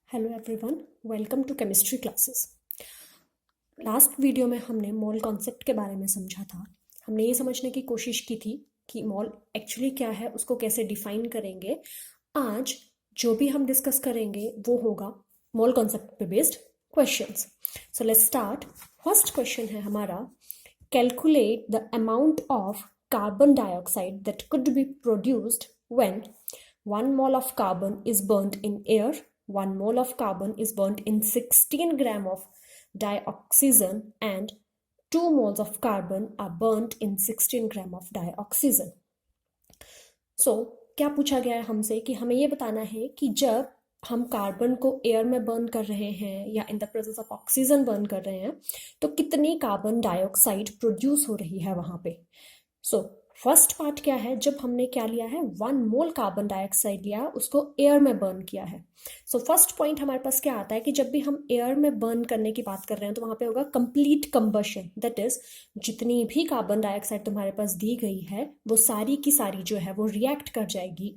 Hello everyone, welcome to chemistry classes. Last video में हमने mole concept के बारे में समझा था। हमने ये समझने की कोशिश की थी कि मोल एक्चुअली क्या है, उसको कैसे डिफाइन करेंगे। आज जो भी हम डिस्कस करेंगे वो होगा मोल कॉन्सेप्ट पे based questions. So let's start. First question है हमारा, calculate the amount of carbon dioxide that could be produced when 1 mole of carbon is burnt in air, 1 mole of carbon is burnt in 16 gram of dioxygen, and 2 moles of carbon are burnt in 16 gram of dioxygen. So, क्या पूछा गया है हमसे कि हमें ये बताना है कि जब हम कार्बन को एयर में बर्न कर रहे हैं या in the presence of oxygen burn कर रहे हैं तो कितनी कार्बन डाइऑक्साइड प्रोड्यूस हो रही है वहां पे। सो फर्स्ट पार्ट क्या है, जब हमने क्या लिया है 1 मोल कार्बन डाइऑक्साइड लिया, उसको एयर में बर्न किया है। सो फर्स्ट पॉइंट हमारे पास क्या आता है कि जब भी हम एयर में बर्न करने की बात कर रहे हैं तो वहां पे होगा कंप्लीट कंबशन। दैट इज, जितनी भी कार्बन डाइऑक्साइड तुम्हारे पास दी गई है वो सारी की सारी जो है वो रिएक्ट कर जाएगी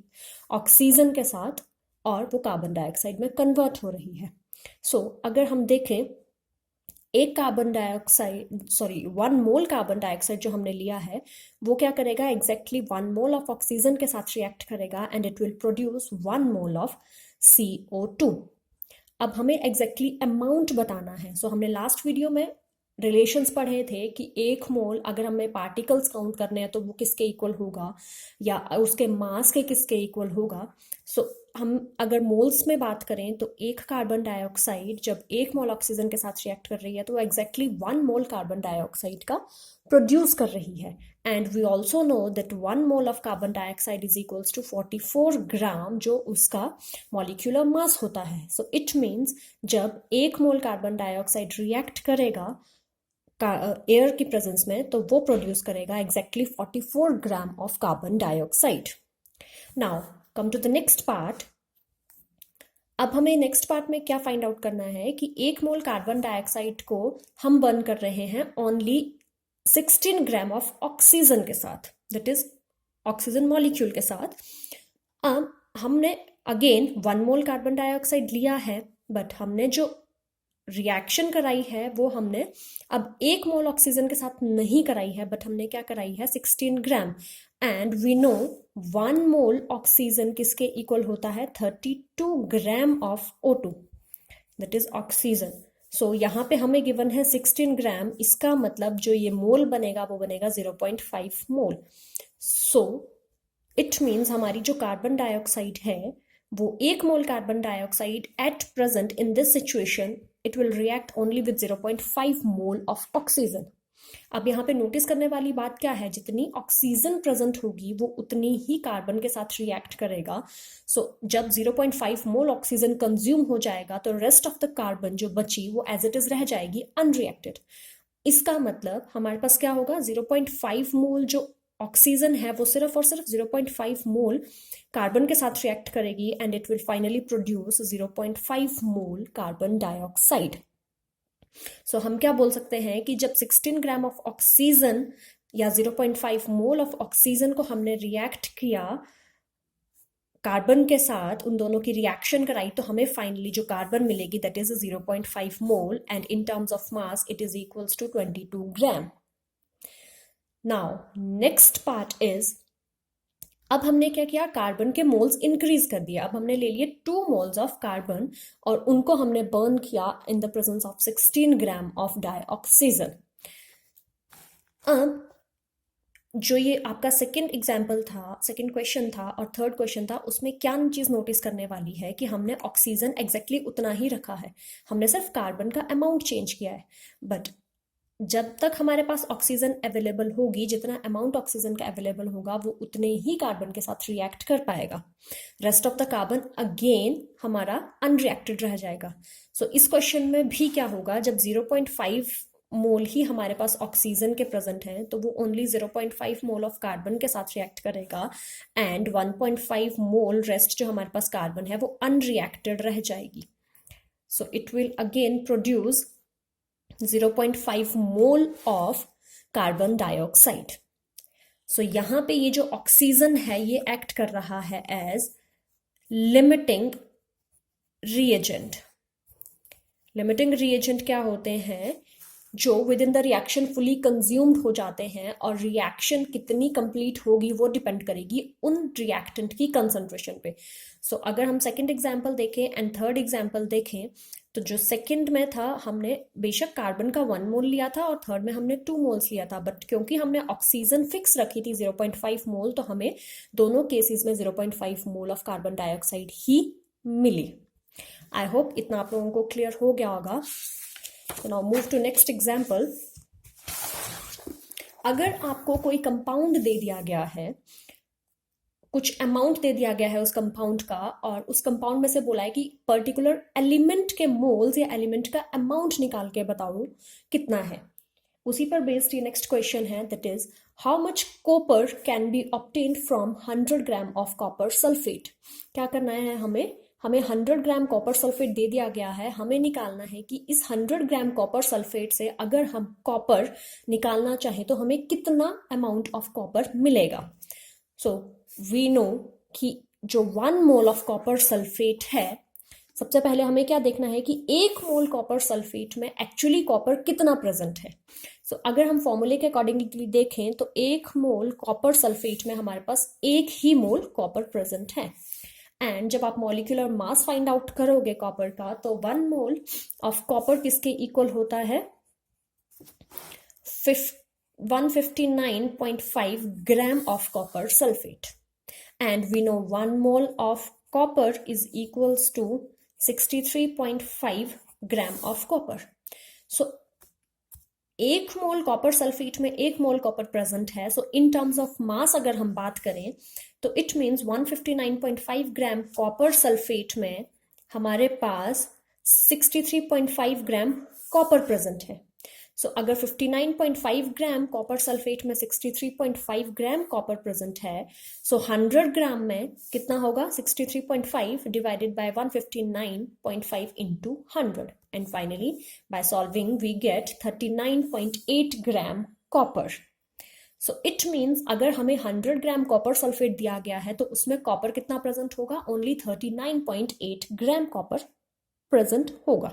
ऑक्सीजन के साथ और वो कार्बन डाइऑक्साइड में कन्वर्ट हो रही है। सो अगर हम देखें एक carbon dioxide 1 mole carbon dioxide जो हमने लिया है वो क्या करेगा, एग्जैक्टली 1 मोल ऑफ ऑक्सीजन के साथ रिएक्ट करेगा and it will produce 1 mole of CO2। अब हमें एग्जैक्टली अमाउंट बताना है। सो हमने लास्ट वीडियो में रिलेशंस पढ़े थे कि 1 मोल अगर हमें पार्टिकल्स काउंट करने हैं तो वो किसके इक्वल होगा या उसके मास के किसके इक्वल होगा। सो हम अगर मोल्स में बात करें तो एक कार्बन डाइऑक्साइड जब 1 मोल ऑक्सीजन के साथ रिएक्ट कर रही है तो एग्जैक्टली 1 मोल कार्बन डाइऑक्साइड का प्रोड्यूस कर रही है। And we also know that 1 mole of carbon dioxide is equals to 44 gram जो उसका मॉलिक्यूलर मास होता है। सो इट मीन्स जब 1 मोल कार्बन डाइऑक्साइड रिएक्ट करेगा एयर की प्रेजेंस में तो वो प्रोड्यूस करेगा exactly 44 gram of carbon dioxide. Now come to the next part. अब हमें नेक्स्ट पार्ट में क्या फाइंड आउट करना है कि 1 मोल कार्बन डाइऑक्साइड को हम बर्न कर रहे हैं ओनली 16 ग्राम ऑफ ऑक्सीजन के साथ, दैट इज ऑक्सीजन मॉलिक्यूल के साथ। अब हमने अगेन 1 मोल कार्बन डाइऑक्साइड लिया है बट हमने जो रिएक्शन कराई है वो हमने अब 1 मोल ऑक्सीजन के साथ नहीं कराई है बट हमने क्या कराई है 16 gram. And we know 1 mole oxygen किसके इक्वल होता है 32 gram of O2, that is oxygen. So यहाँ पे हमें गिवन है 16 ग्राम, इसका मतलब जो ये मोल बनेगा वो बनेगा 0.5 मोल। सो इट मीन्स हमारी जो कार्बन डाइऑक्साइड है वो 1 mole carbon dioxide at present in this situation it will react only with 0.5 mole of oxygen। अब यहाँ पे नोटिस करने वाली बात क्या है, जितनी ऑक्सीजन प्रेजेंट होगी वो उतनी ही कार्बन के साथ रिएक्ट करेगा। सो जब 0.5 मोल ऑक्सीजन कंज्यूम हो जाएगा तो रेस्ट ऑफ द कार्बन जो बची वो एज इट इज रह जाएगी अनरिएक्टेड। इसका मतलब हमारे पास क्या होगा, 0.5 मोल जो ऑक्सीजन है वो सिर्फ और सिर्फ 0.5 मोल कार्बन के साथ रिएक्ट करेगी and it will finally produce 0.5 mole carbon dioxide. So हम क्या बोल सकते हैं कि जब 16 ग्राम ऑफ ऑक्सीजन या 0.5 मोल ऑफ ऑक्सीजन को हमने रिएक्ट किया कार्बन के साथ, उन दोनों की रिएक्शन कराई तो हमें फाइनली जो कार्बन मिलेगी that is 0.5 mole and in terms of mass it is equals to 22 gram. Now next part is, अब हमने क्या किया, कार्बन के मोल्स इंक्रीज कर दिया। अब हमने ले लिए 2 मोल्स ऑफ कार्बन और उनको हमने बर्न किया in the presence of 16 gram of dioxygen. अब जो ये आपका सेकंड एग्जाम्पल था, सेकंड क्वेश्चन था और थर्ड क्वेश्चन था, उसमें क्या चीज नोटिस करने वाली है कि हमने ऑक्सीजन एग्जैक्टली उतना ही रखा है, हमने सिर्फ कार्बन का अमाउंट चेंज किया है। बट जब तक हमारे पास ऑक्सीजन अवेलेबल होगी, जितना अमाउंट ऑक्सीजन का अवेलेबल होगा वो उतने ही कार्बन के साथ रिएक्ट कर पाएगा। Rest of the carbon again हमारा अनरिएक्टेड रह जाएगा। सो इस क्वेश्चन में भी क्या होगा, जब 0.5 मोल ही हमारे पास ऑक्सीजन के प्रेजेंट है तो वो ओनली 0.5 मोल ऑफ कार्बन के साथ रिएक्ट करेगा एंड 1.5 मोल रेस्ट जो हमारे पास कार्बन है वो अनरिएक्टेड रह जाएगी। So it will again produce 0.5 mole of carbon dioxide. So यहाँ पे ये जो ऑक्सीजन है ये एक्ट कर रहा है as limiting reagent. Limiting reagent क्या होते हैं? जो within the reaction fully consumed हो जाते हैं, और रिएक्शन कितनी कंप्लीट होगी वो डिपेंड करेगी उन रिएक्टेंट की कंसंट्रेशन पे। सो अगर हम सेकंड एग्जांपल देखें एंड थर्ड एग्जांपल देखें, तो जो सेकंड में था हमने बेशक कार्बन का 1 मोल लिया था और थर्ड में हमने 2 मोल्स लिया था, बट क्योंकि हमने ऑक्सीजन फिक्स रखी थी 0.5 मोल, तो हमें दोनों केसेस में 0.5 मोल ऑफ कार्बन डाइऑक्साइड ही मिली। आई होप इतना आप लोगों को क्लियर हो गया होगा। So now move to next example. अगर आपको कोई कंपाउंड दे दिया गया है, कुछ अमाउंट दे दिया गया है उस कंपाउंड का, और उस कंपाउंड में से बोला है कि पर्टिकुलर एलिमेंट के मोल्स या एलिमेंट का अमाउंट निकाल के बताओ कितना है, उसी पर बेस्ड ये नेक्स्ट क्वेश्चन है, that is how much copper can be obtained from 100 gram of copper sulphate. क्या करना है हमें 100 ग्राम कॉपर सल्फेट दे दिया गया है, हमें निकालना है कि इस 100 ग्राम कॉपर सल्फेट से अगर हम कॉपर निकालना चाहें तो हमें कितना अमाउंट ऑफ कॉपर मिलेगा। सो वी नो कि जो 1 मोल ऑफ कॉपर सल्फेट है, सबसे पहले हमें क्या देखना है कि 1 मोल कॉपर सल्फेट में एक्चुअली कॉपर कितना प्रेजेंट है। सो अगर हम फॉर्मूले के अकॉर्डिंगली देखें तो 1 मोल कॉपर सल्फेट में हमारे पास 1 ही मोल कॉपर प्रेजेंट है। एंड जब आप मॉलिक्यूलर मास फाइंड आउट करोगे कॉपर का, तो 1 मोल ऑफ कॉपर किसके इक्वल होता है? 159.5 gram of copper sulphate. And we know 1 mole of copper is equals to 63.5 gram of copper. So 1 mole copper sulphate में 1 मोल कॉपर प्रेजेंट है। सो इन terms of मास अगर हम बात करें तो it means 159.5 gram copper sulphate में हमारे पास 63.5 ग्राम कॉपर प्रेजेंट है। सो अगर 59.5 ग्राम कॉपर सल्फेट में 63.5 ग्राम कॉपर प्रेजेंट है, सो 100 ग्राम में कितना होगा? 63.5 divided by 159.5 into 100, and finally by solving we get 39.8 gram copper. So it means अगर हमें 100 ग्राम कॉपर सल्फेट दिया गया है तो उसमें कॉपर कितना प्रेजेंट होगा? ओनली 39.8 ग्राम कॉपर प्रेजेंट होगा।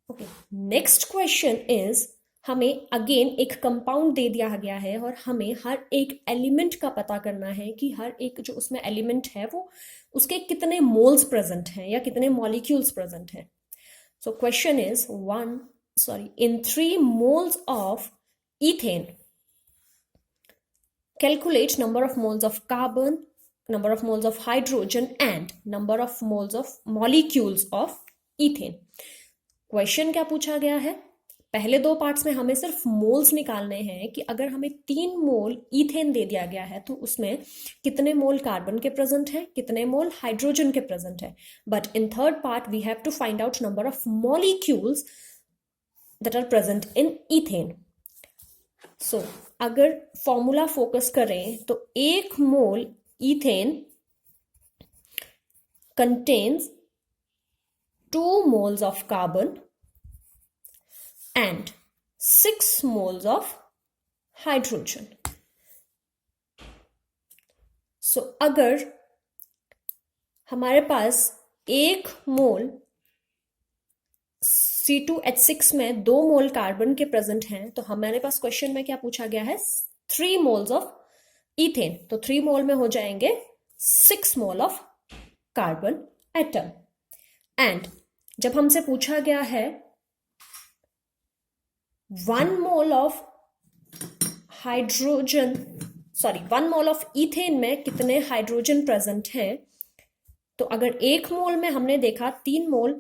ओके, नेक्स्ट क्वेश्चन इज, हमें अगेन एक कंपाउंड दे दिया गया है और हमें हर एक एलिमेंट का पता करना है कि हर एक जो उसमें एलिमेंट है वो उसके कितने मोल्स प्रेजेंट हैं या कितने मॉलिक्यूल्स प्रेजेंट हैं। So question is in 3 moles of ethane, calculate number of moles of carbon, number of moles of hydrogen and number of moles of molecules of ethane। Question क्या पूछा गया है? पहले 2 parts में हमें सिर्फ मोल्स निकालने हैं कि अगर हमें 3 मोल ईथेन दे दिया गया है तो उसमें कितने मोल कार्बन के प्रेजेंट है, कितने मोल हाइड्रोजन के प्रेजेंट है। But in third part we have to find out number of molecules that are present in ethane. So अगर फॉर्मूला फोकस करें तो 1 mole ethane contains 2 moles of carbon and 6 moles of hydrogen. So अगर हमारे पास 1 मोल C2H6 में 2 mole carbon के present हैं, तो हमारे पास क्वेश्चन में क्या पूछा गया है? 3 मोल्स ऑफ ईथेन, तो 3 मोल में हो जाएंगे 6 मोल ऑफ कार्बन एटम। एंड जब हमसे पूछा गया है 1 mole of hydrogen, 1 mole of ethane में कितने हाइड्रोजन प्रेजेंट हैं, तो अगर 1 मोल में हमने देखा 3 मोल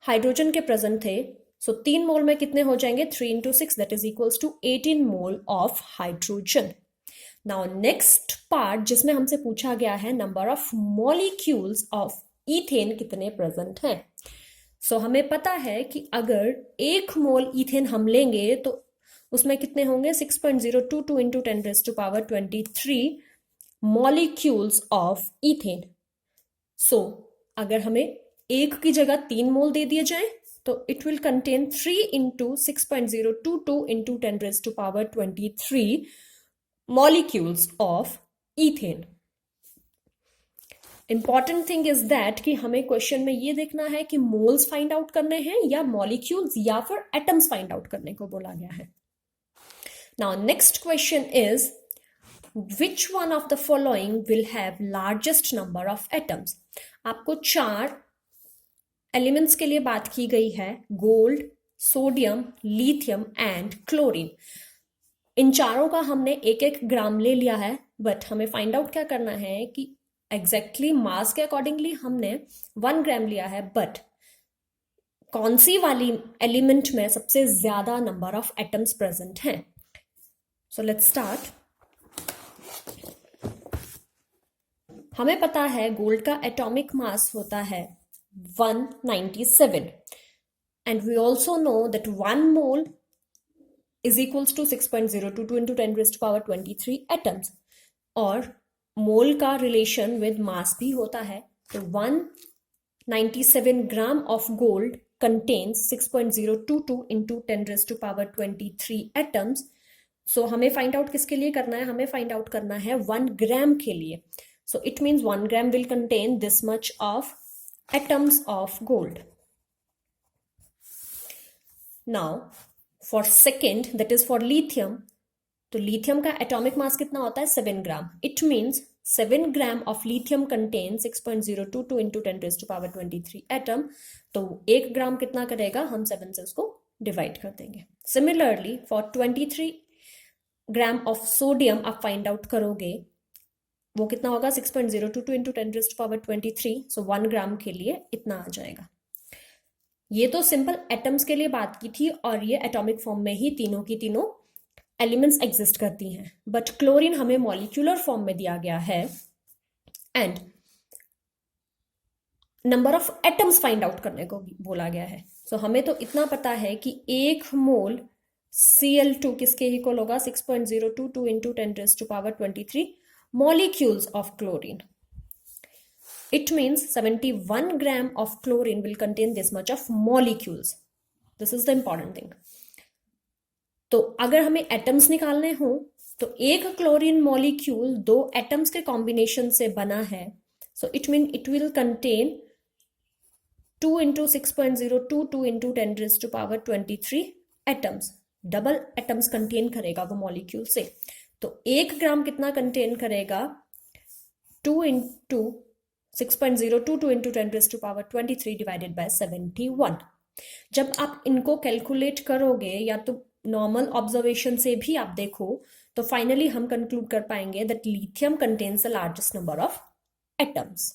हाइड्रोजन के प्रेजेंट थे, सो 3 मोल में कितने हो जाएंगे? 3 into 6 that is equals to 18 mole of hydrogen. Now next part जिसमें हमसे पूछा गया है number of molecules of ethane कितने प्रेजेंट हैं। सो हमें पता है कि अगर 1 मोल ईथेन हम लेंगे तो उसमें कितने होंगे? 6.022 into 10⁻23 molecules of ethane. So अगर हमें 1 की जगह 3 मोल दे दिए जाए तो it will contain 3 into 6.022 into 10⁻23 molecules of ethane. Important thing is that कि हमें क्वेश्चन में ये देखना है कि मोल्स फाइंड आउट करने हैं या मॉलिक्यूल्स या फिर एटम्स फाइंड आउट करने को बोला गया है. Now next question is which one of the following will have largest number of atoms. आपको 4 एलिमेंट्स के लिए बात की गई है, gold, sodium, lithium and chlorine. इन चारों का हमने 1-1 ग्राम ले लिया है, बट हमें फाइंड आउट क्या करना है कि एग्जैक्टली मास के अकॉर्डिंगली हमने 1 ग्राम लिया है, बट कौन सी वाली एलिमेंट में सबसे ज्यादा नंबर ऑफ एटम्स प्रेजेंट हैं. So let's start. हमें पता है गोल्ड का एटॉमिक मास होता है 197 and we also know that 1 mole is equals to 6.022 into 10 raised to power 23 atoms. और मोल का रिलेशन विद मास भी होता है. तो 197 gram of gold contains 6.022 into 10 raised to power 23 atoms. सो हमें फाइंड आउट किसके लिए करना है, हमें फाइंड आउट करना है 1 ग्राम के लिए. So it means 1 gram will contain this much of atoms of gold. Now for second, that is for lithium. तो लिथियम का एटॉमिक मास कितना होता है 7 gram. It means 7 gram of lithium contain 6.022 into 10 raised to power 23 atom. तो 1 ग्राम कितना करेगा, हम 7 से उसको डिवाइड कर देंगे. Similarly for 23 gram of sodium आप फाइंड आउट करोगे, वो कितना होगा 6.022 into 10 raised to power 23. So 1 gram के लिए इतना आ जाएगा. ये तो सिंपल एटम्स के लिए बात की थी और ये एटॉमिक फॉर्म में ही तीनों की तीनों एलिमेंट्स एग्जिस्ट करती हैं. बट क्लोरीन हमें मॉलिक्यूलर फॉर्म में दिया गया है and number of atoms find out करने को बोला गया है. सो हमें तो इतना पता है कि 1 मोल Cl2 किसके इक्वल होगा 6.022 into 10 raised to power 23 molecules of chlorine. It means 71 gram of chlorine will contain this much of molecules. This is the important thing. तो अगर हमें एटम्स निकालने हो तो एक क्लोरीन मॉलिक्यूल 2 एटम्स के कॉम्बिनेशन से बना है. So it mean it will contain 2 into 6.022 into 10 raised to power 23 atoms. Double atoms contain करेगा वो मॉलिक्यूल से. तो 1 ग्राम कितना कंटेन करेगा 2 into 6.022 into 10 raised to power 23 divided by 71. जब आप इनको कैलकुलेट करोगे या तो नॉर्मल ऑब्जर्वेशन से भी आप देखो तो फाइनली हम कंक्लूड कर पाएंगे that lithium contains the largest number of atoms.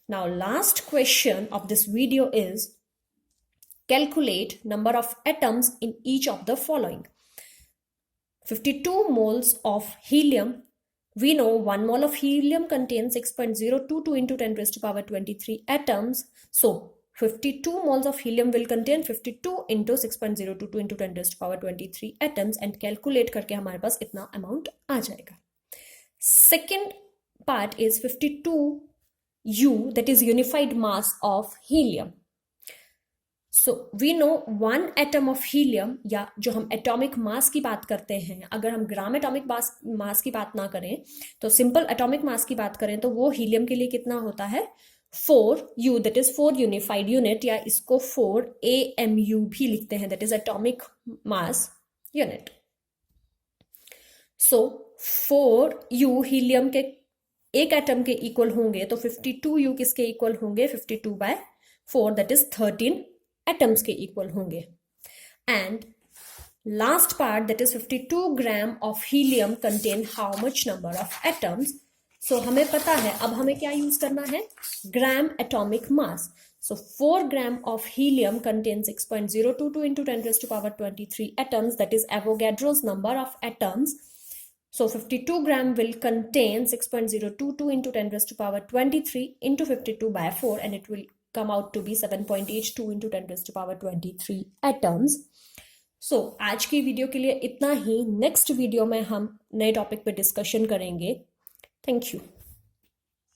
Now last question of this video is calculate number of atoms in each of the following. 52 moles of helium. We know 1 mole of helium contains 6.022 into 10 raised to power 23 atoms. So 52 moles of helium will contain 52 into 6.022 into 10 raised to power 23 atoms and calculate करके हमारे पास इतना amount आ जाएगा. Second part is 52U, that is unified mass of helium. So we know 1 atom of helium, या जो हम atomic mass की बात करते हैं, अगर हम ग्राम एटॉमिक मास की बात ना करें तो सिंपल एटॉमिक मास की बात करें तो वो हीलियम के लिए कितना होता है 4U, that is 4 unified unit, या इसको 4AMU भी लिखते हैं, that is atomic mass unit. So 4U helium के एक एटम के इक्वल होंगे तो 52U किसके इक्वल होंगे 52/4, दैट इज 13 एटम्स के इक्वल होंगे. And last part that is 52 gram of helium contain how much number of atoms. So हमें पता है, अब हमें क्या यूज करना है gram atomic mass. So 4 gram of helium contain 6.022 into 10 raised to power 23 atoms, that is Avogadro's number of atoms. So 52 gram will contain 6.022 into 10 raised to power 23 into 52/4 and it will come out to be 7.82 into 10 raised to power 23 atoms. So आज की video के लिए इतना ही. Next video में हम नए topic पे discussion करेंगे. Thank you.